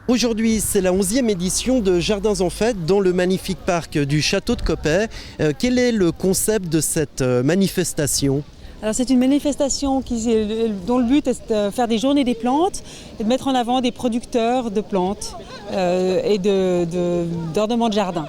Aujourd'hui, c'est la 11e édition de Jardins en Fête dans le magnifique parc du Château de Coppet. Quel est le concept de cette manifestation ? Alors c'est une manifestation dont le but est de faire des journées des plantes et de mettre en avant des producteurs de plantes et d'ornements de jardin.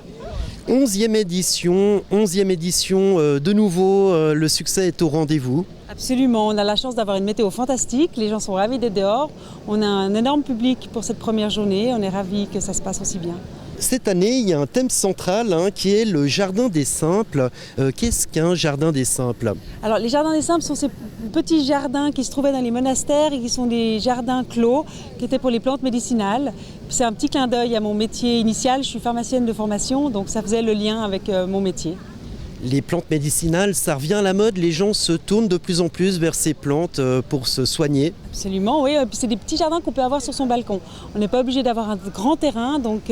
11e édition, de nouveau, le succès est au rendez-vous. Absolument, on a la chance d'avoir une météo fantastique, les gens sont ravis d'être dehors. On a un énorme public pour cette première journée, on est ravis que ça se passe aussi bien. Cette année, il y a un thème central qui est le jardin des simples. Qu'est-ce qu'un jardin des simples ? Alors les jardins des simples sont ces petits jardins qui se trouvaient dans les monastères et qui sont des jardins clos qui étaient pour les plantes médicinales. C'est un petit clin d'œil à mon métier initial, je suis pharmacienne de formation, donc ça faisait le lien avec mon métier. Les plantes médicinales, ça revient à la mode, les gens se tournent de plus en plus vers ces plantes pour se soigner. Absolument, oui, et puis c'est des petits jardins qu'on peut avoir sur son balcon. On n'est pas obligé d'avoir un grand terrain, donc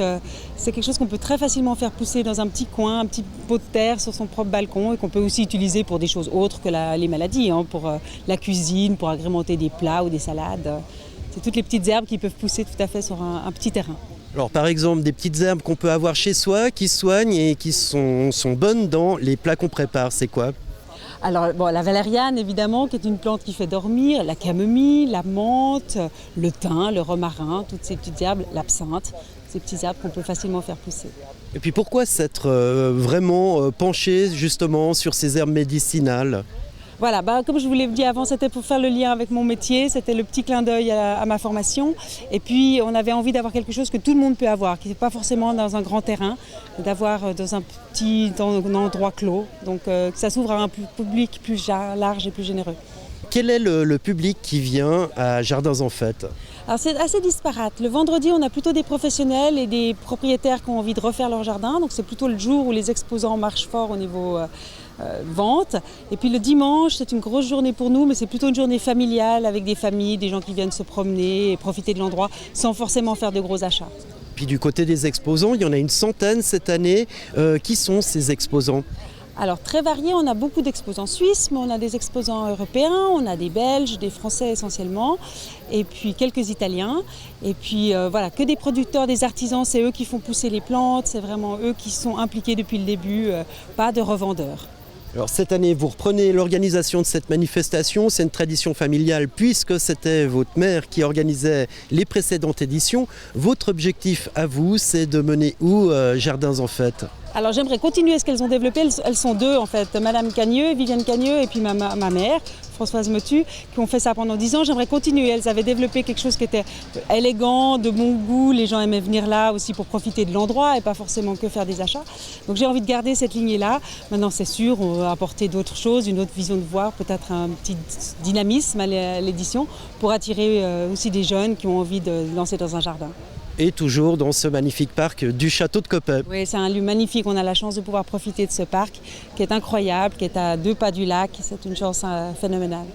c'est quelque chose qu'on peut très facilement faire pousser dans un petit coin, un petit pot de terre sur son propre balcon et qu'on peut aussi utiliser pour des choses autres que les maladies, pour la cuisine, pour agrémenter des plats ou des salades. C'est toutes les petites herbes qui peuvent pousser tout à fait sur un petit terrain. Alors par exemple des petites herbes qu'on peut avoir chez soi qui soignent et qui sont bonnes dans les plats qu'on prépare, c'est quoi ? Alors la valériane évidemment qui est une plante qui fait dormir, la camomille, la menthe, le thym, le romarin, toutes ces petites herbes, l'absinthe, ces petites herbes qu'on peut facilement faire pousser. Et puis pourquoi s'être vraiment penché justement sur ces herbes médicinales ? Voilà, comme je vous l'ai dit avant, c'était pour faire le lien avec mon métier, c'était le petit clin d'œil à ma formation. Et puis on avait envie d'avoir quelque chose que tout le monde peut avoir, qui n'est pas forcément dans un grand terrain, d'avoir dans un petit endroit clos, donc que ça s'ouvre à un public plus large et plus généreux. Quel est le public qui vient à Jardins en Fête ? Alors c'est assez disparate. Le vendredi, on a plutôt des professionnels et des propriétaires qui ont envie de refaire leur jardin. Donc c'est plutôt le jour où les exposants marchent fort au niveau vente. Et puis le dimanche, c'est une grosse journée pour nous, mais c'est plutôt une journée familiale avec des familles, des gens qui viennent se promener et profiter de l'endroit sans forcément faire de gros achats. Puis du côté des exposants, il y en a une centaine cette année. Qui sont ces exposants ? Alors très variés, on a beaucoup d'exposants suisses, mais on a des exposants européens, on a des Belges, des Français essentiellement, et puis quelques Italiens. Et puis voilà, que des producteurs, des artisans, c'est eux qui font pousser les plantes, c'est vraiment eux qui sont impliqués depuis le début, pas de revendeurs. Alors cette année, vous reprenez l'organisation de cette manifestation, c'est une tradition familiale puisque c'était votre mère qui organisait les précédentes éditions. Votre objectif à vous, c'est de mener où Jardins en Fête ? Alors j'aimerais continuer ce qu'elles ont développé, elles sont deux en fait, Madame Cagneux, Viviane Cagneux et puis ma mère, Françoise Motu, qui ont fait ça pendant 10 ans. J'aimerais continuer, elles avaient développé quelque chose qui était élégant, de bon goût, les gens aimaient venir là aussi pour profiter de l'endroit et pas forcément que faire des achats. Donc j'ai envie de garder cette lignée-là. Maintenant c'est sûr, on va apporter d'autres choses, une autre vision de voir, peut-être un petit dynamisme à l'édition pour attirer aussi des jeunes qui ont envie de lancer dans un jardin. Et toujours dans ce magnifique parc du Château de Coppet. Oui, c'est un lieu magnifique. On a la chance de pouvoir profiter de ce parc qui est incroyable, qui est à 2 pas du lac. C'est une chance phénoménale.